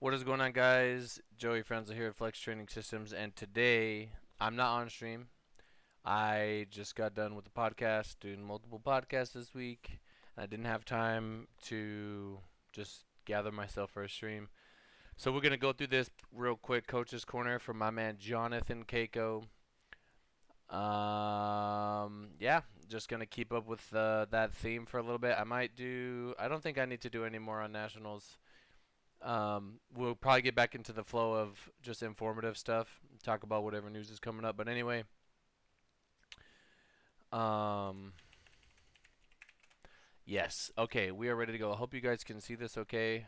What is going on, guys? Joey Franzo here at Flex Training Systems, and today I'm not on stream. I just got done with the podcast, doing multiple podcasts this week, and I didn't have time to just gather myself for a stream. So we're gonna go through this real quick, Coach's Corner from my man Jonathan Cayco. Yeah, just gonna keep up with that theme for a little bit. I might do. I don't think I need to do any more on nationals. We'll probably get back into the flow of just informative stuff, talk about whatever news is coming up. But anyway, um, yes, okay, we are ready to go. I hope you guys can see this okay.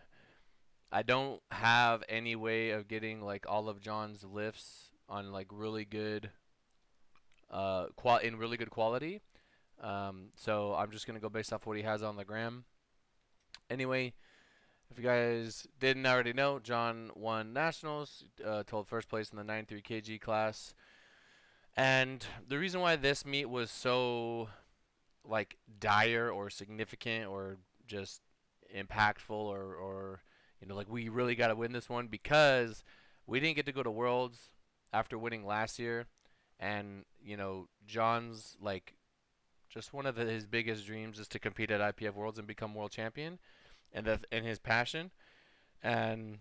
I don't have any way of getting like all of John's lifts on like really good, in really good quality. So I'm just gonna go based off what he has on the gram. Anyway, if you guys didn't already know, John won nationals, told first place in the 93 kg class. And the reason why this meet was so like dire or significant or just impactful or like we really got to win this one because we didn't get to go to Worlds after winning last year, and John's like just one of his biggest dreams is to compete at IPF Worlds and become world champion, and his passion. And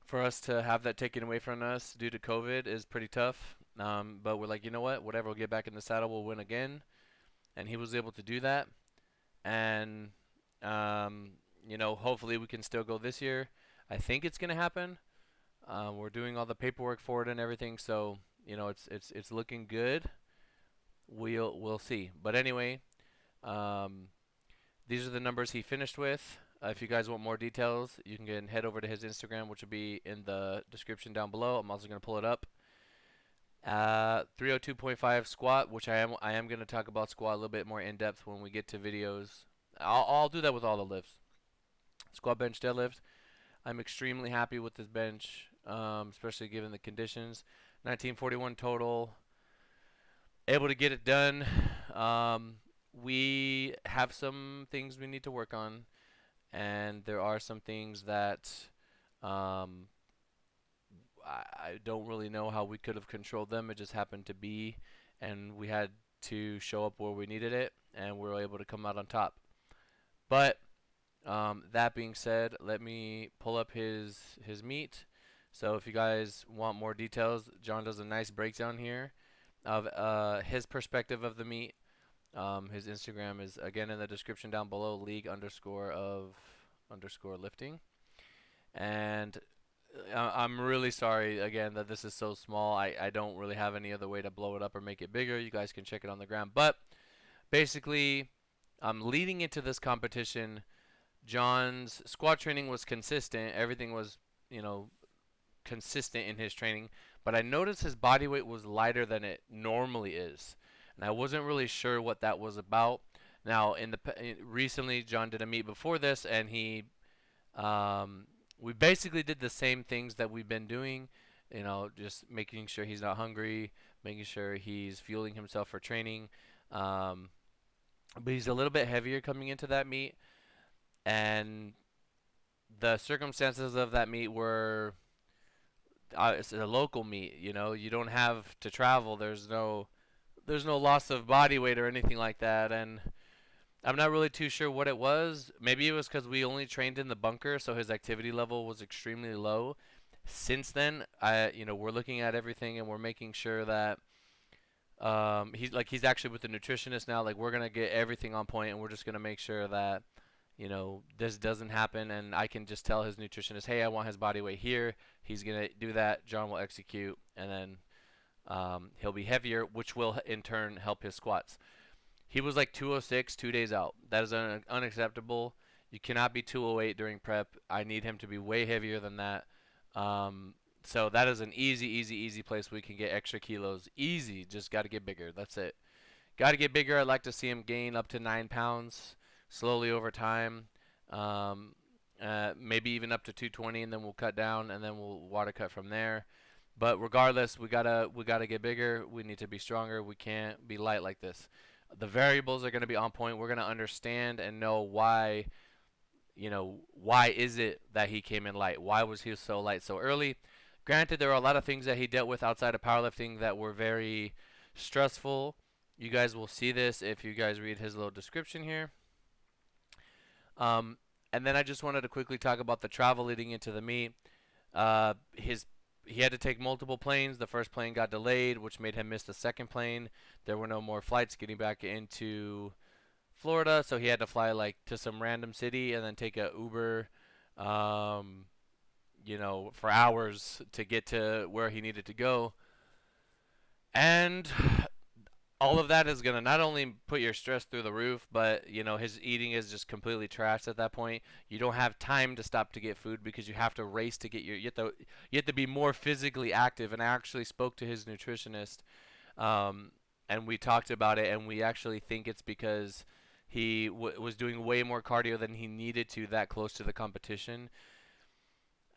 for us to have that taken away from us due to COVID is pretty tough. But we're like, you know what? Whatever, we'll get back in the saddle. We'll win again. And he was able to do that. And, hopefully we can still go this year. I think it's going to happen. We're doing all the paperwork for it and everything. So, it's looking good. We'll see. But anyway, um, these are the numbers he finished with. If you guys want more details, you can head over to his Instagram, which will be in the description down below. I'm also going to pull it up. 302.5 squat, which I am going to talk about squat a little bit more in depth when we get to videos. I'll do that with all the lifts. Squat, bench, deadlift. I'm extremely happy with this bench, especially given the conditions. 1941 total. Able to get it done. We have some things we need to work on, and there are some things that um, I don't really know how we could have controlled them. It just happened to be, and we had to show up where we needed it, and we were able to come out on top. But that being said, let me pull up his meet. So if you guys want more details, John does a nice breakdown here of his perspective of the meet. His Instagram is again in the description down below, league underscore of underscore lifting. And I'm really sorry again that this is so small. I don't really have any other way to blow it up or make it bigger. You guys can check it on the gram. But basically, leading into this competition, John's squat training was consistent. Everything was, consistent in his training. But I noticed his body weight was lighter than it normally is, and I wasn't really sure what that was about. Now, recently, John did a meet before this, and we basically did the same things that we've been doing. Just making sure he's not hungry, making sure he's fueling himself for training. Um, but he's a little bit heavier coming into that meet, and the circumstances of that meet were it's a local meet. You don't have to travel. There's no loss of body weight or anything like that, and I'm not really too sure what it was. Maybe it was because we only trained in the bunker, so his activity level was extremely low. Since then, we're looking at everything and we're making sure that he's actually with the nutritionist now. Like we're gonna get everything on point, and we're just gonna make sure that this doesn't happen. And I can just tell his nutritionist, hey, I want his body weight here. He's gonna do that. John will execute, and then he'll be heavier, which will in turn help his squats. He was like 206 2 days out. That is unacceptable. You cannot be 208 during prep. I need him to be way heavier than that. So that is an easy, easy, easy place we can get extra kilos. Easy. Just got to get bigger. That's it. Got to get bigger. I'd like to see him gain up to 9 pounds slowly over time. Maybe even up to 220, and then we'll cut down, and then we'll water cut from there. But regardless, we gotta get bigger. We need to be stronger. We can't be light like this. The variables are going to be on point. We're going to understand and know why why is it that he came in light? Why was he so light so early? Granted, there are a lot of things that he dealt with outside of powerlifting that were very stressful. You guys will see this if you guys read his little description here. Um, and then I just wanted to quickly talk about the travel leading into the meet. His He had to take multiple planes. The first plane got delayed, which made him miss the second plane. There were no more flights getting back into Florida, so he had to fly like to some random city and then take a Uber, um, for hours to get to where he needed to go. And all of that is going to not only put your stress through the roof, but his eating is just completely trashed at that point. You don't have time to stop to get food because you have to race to get you have to be more physically active. And I actually spoke to his nutritionist, um, and we talked about it, and we actually think it's because he was doing way more cardio than he needed to that close to the competition.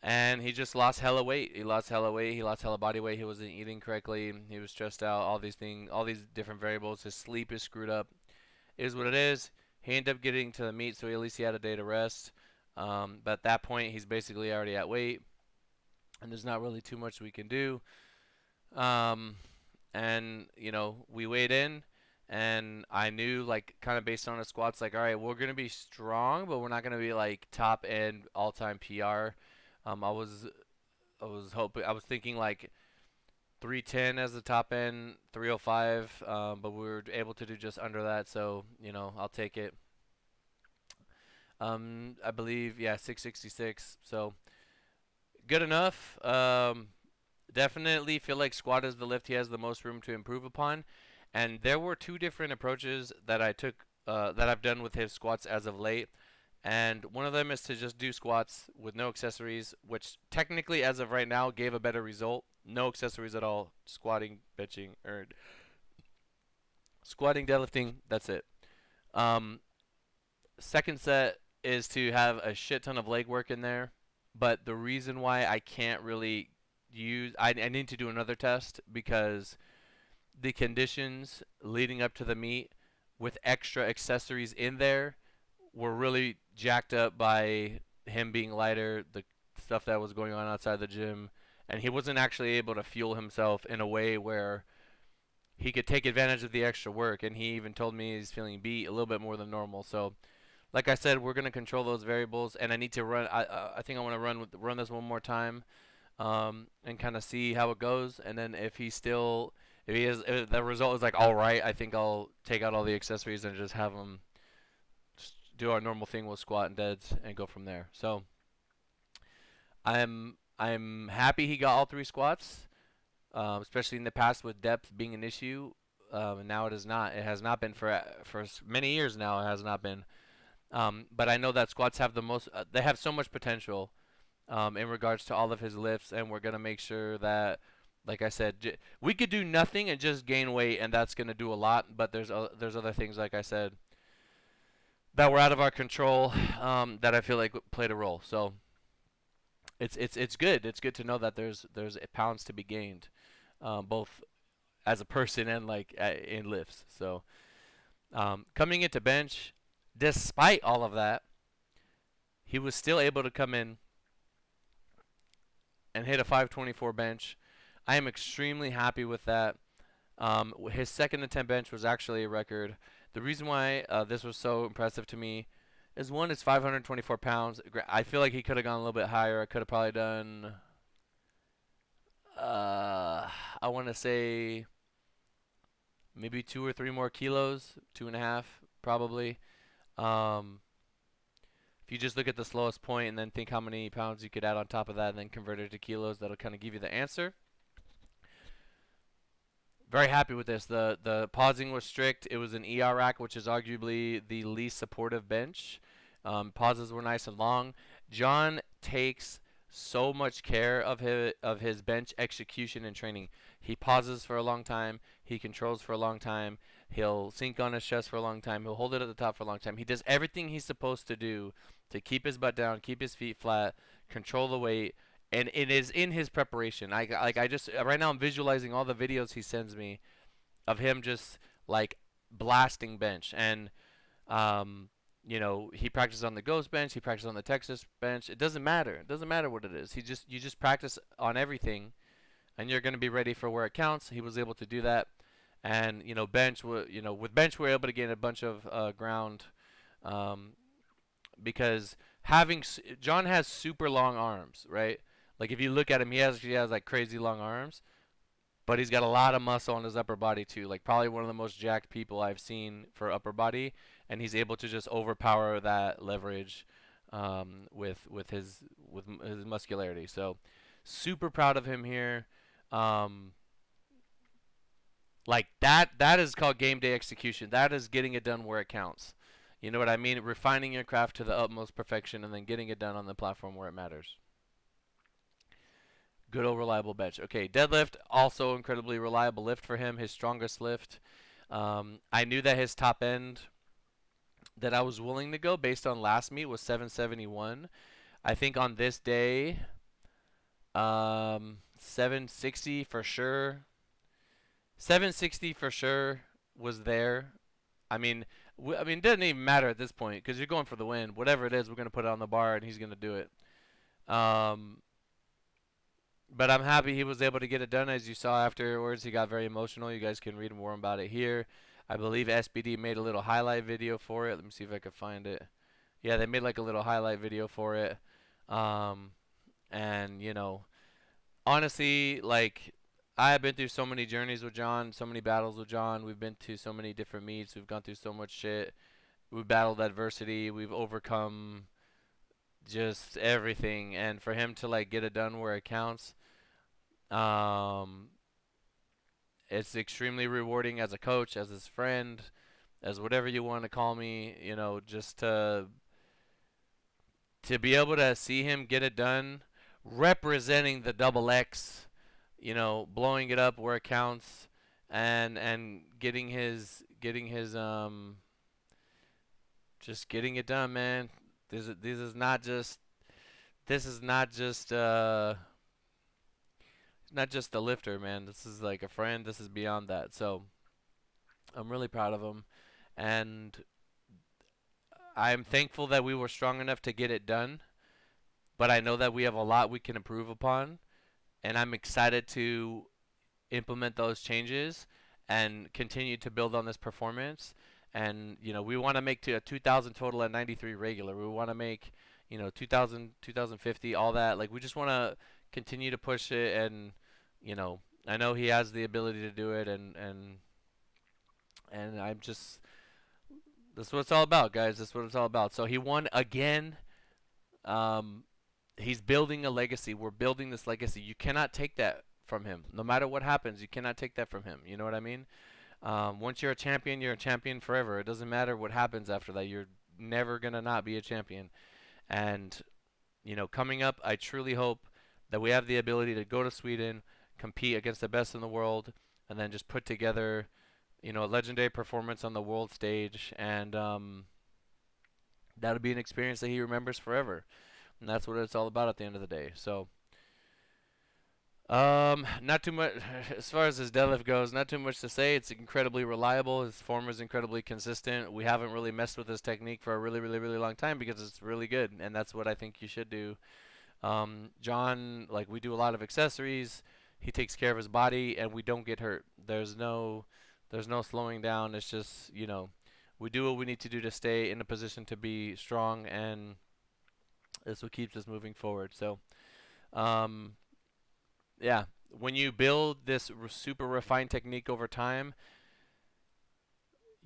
And he just lost hella weight. He lost hella weight. He lost hella body weight. He wasn't eating correctly. He was stressed out. All these things, all these different variables. His sleep is screwed up. It is what it is. He ended up getting to the meet, so at least he had a day to rest. But at that point, he's basically already at weight, and there's not really too much we can do. Um, and we weighed in, and I knew, like, kind of based on his squats, like, all right, we're gonna be strong, but we're not gonna be like top end all time PR. I was thinking like 310 as the top end, 305, but we were able to do just under that, so I'll take it. I believe, yeah, 666, so good enough. Definitely feel like squat is the lift he has the most room to improve upon, and there were two different approaches that I took, that I've done with his squats as of late. And one of them is to just do squats with no accessories, which technically, as of right now, gave a better result. No accessories at all. Squatting, benching, or squatting, deadlifting. That's it. Um, Second set is to have a shit ton of leg work in there. But the reason why I can't really I need to do another test because the conditions leading up to the meet with extra accessories in there were really jacked up by him being lighter, the stuff that was going on outside the gym, and he wasn't actually able to fuel himself in a way where he could take advantage of the extra work. And he even told me he's feeling beat a little bit more than normal. So, like I said, we're gonna control those variables, and I need to run. I think I want to run this one more time, and kind of see how it goes. And then if the result is like all right, I think I'll take out all the accessories and just have him do our normal thing with squat and deads and go from there. So I'm happy he got all three squats, especially in the past with depth being an issue. And now it is not. It has not been for many years now. It has not been. But I know that squats have the most. They have so much potential, in regards to all of his lifts, and we're gonna make sure that, like I said, we could do nothing and just gain weight, and that's gonna do a lot. But there's other things, like I said, that were out of our control, that I feel like played a role. So it's good. It's good to know that there's pounds to be gained, both as a person and like in lifts. So coming into bench, despite all of that, he was still able to come in and hit a 524 bench. I am extremely happy with that. His second attempt bench was actually a record. The reason why this was so impressive to me is, one, it's 524 pounds. I feel like he could have gone a little bit higher. I could have probably done, I want to say maybe 2 or 3 more kilos, 2.5 probably. Um, if you just look at the slowest point and then think how many pounds you could add on top of that and then convert it to kilos, that'll kind of give you the answer. Very happy with this. The pausing was strict. It was an ER rack, which is arguably the least supportive bench. Pauses were nice and long. John takes so much care of his bench execution and training. He pauses for a long time. He controls for a long time. He'll sink on his chest for a long time. He'll hold it at the top for a long time. He does everything he's supposed to do to keep his butt down, keep his feet flat, control the weight, and it is in his preparation. I just right now I'm visualizing all the videos he sends me of him just like blasting bench, and he practices on the Ghost bench, he practices on the Texas bench. It doesn't matter. It doesn't matter what it is. You just practice on everything, and you're going to be ready for where it counts. He was able to do that, and with bench we're able to gain a bunch of ground, um, because John has super long arms, right? Like if you look at him, he has like crazy long arms, but he's got a lot of muscle on his upper body too. Like probably one of the most jacked people I've seen for upper body, and he's able to just overpower that leverage with his muscularity. So super proud of him here. Um, like that is called game day execution. That is getting it done where it counts. You know what I mean? Refining your craft to the utmost perfection and then getting it done on the platform where it matters. Good old reliable bench. Okay, deadlift, also incredibly reliable lift for him, his strongest lift. I knew that his top end that I was willing to go based on last meet was 771. I think on this day, 760 for sure. 760 for sure was there. I mean, it doesn't even matter at this point because you're going for the win. Whatever it is, we're gonna put it on the bar and he's gonna do it. Um, but I'm happy he was able to get it done. As you saw afterwards, he got very emotional. You guys can read more about it here. I believe SBD made a little highlight video for it. Let me see if I can find it. Yeah, they made like a little highlight video for it. Um, and honestly, like I have been through so many journeys with John, so many battles with John. We've been to so many different meets. We've gone through so much shit. We've battled adversity. We've overcome just everything. And for him to like get it done where it counts, um, it's extremely rewarding as a coach, as his friend, as whatever you want to call me. Just to be able to see him get it done, representing the double X, blowing it up where it counts, and getting his just getting it done, man. This is not just a lifter, man. This is like a friend. This is beyond that. So I'm really proud of him, and I'm thankful that we were strong enough to get it done. But I know that we have a lot we can improve upon, and I'm excited to implement those changes and continue to build on this performance. And we want to make to a 2,000 total at 93 regular. We want to make 2,000, 2,050, all that. Like we just want to continue to push it, and I know he has the ability to do it, and I'm just that's what it's all about, guys. That's what it's all about. So he won again. Um, he's building a legacy. We're building this legacy. You cannot take that from him. No matter what happens, you cannot take that from him. You know what I mean? Once you're a champion forever. It doesn't matter what happens after that. You're never gonna not be a champion. And coming up, I truly hope that we have the ability to go to Sweden, compete against the best in the world, and then just put together, a legendary performance on the world stage, and that'll be an experience that he remembers forever. And that's what it's all about at the end of the day. So, not too much as far as his deadlift goes. Not too much to say. It's incredibly reliable. His form is incredibly consistent. We haven't really messed with his technique for a really, really, really long time because it's really good, and that's what I think you should do. John, like we do a lot of accessories. He takes care of his body, and we don't get hurt. There's no slowing down. It's just we do what we need to do to stay in a position to be strong, and that's what keeps us moving forward. So, um, yeah, when you build this super refined technique over time,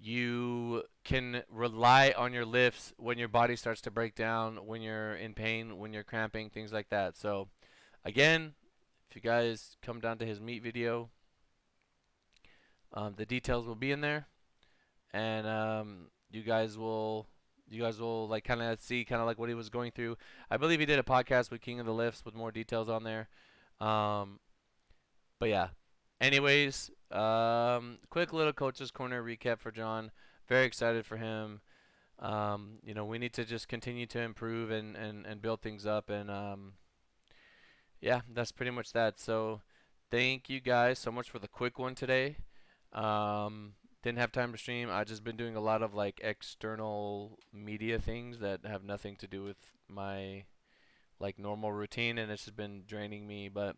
you can rely on your lifts when your body starts to break down, when you're in pain, when you're cramping, things like that. So, again, if you guys come down to his meet video, the details will be in there, and you guys will like kind of see kind of like what he was going through. I believe he did a podcast with King of the Lifts with more details on there. Um, but yeah. Anyways, quick little coach's corner recap for John. Very excited for him. We need to just continue to improve and build things up, and yeah, that's pretty much that. So thank you guys so much for the quick one today. Um, Didn't have time to stream. I just been doing a lot of like external media things that have nothing to do with my like normal routine, and it's just been draining me. But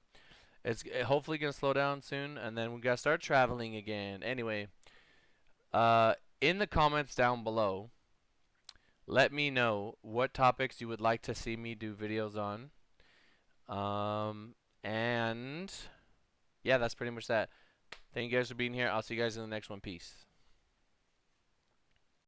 it's hopefully gonna slow down soon, and then we gotta start traveling again. Anyway, in the comments down below, let me know what topics you would like to see me do videos on. And yeah, that's pretty much that. Thank you guys for being here. I'll see you guys in the next one. Peace.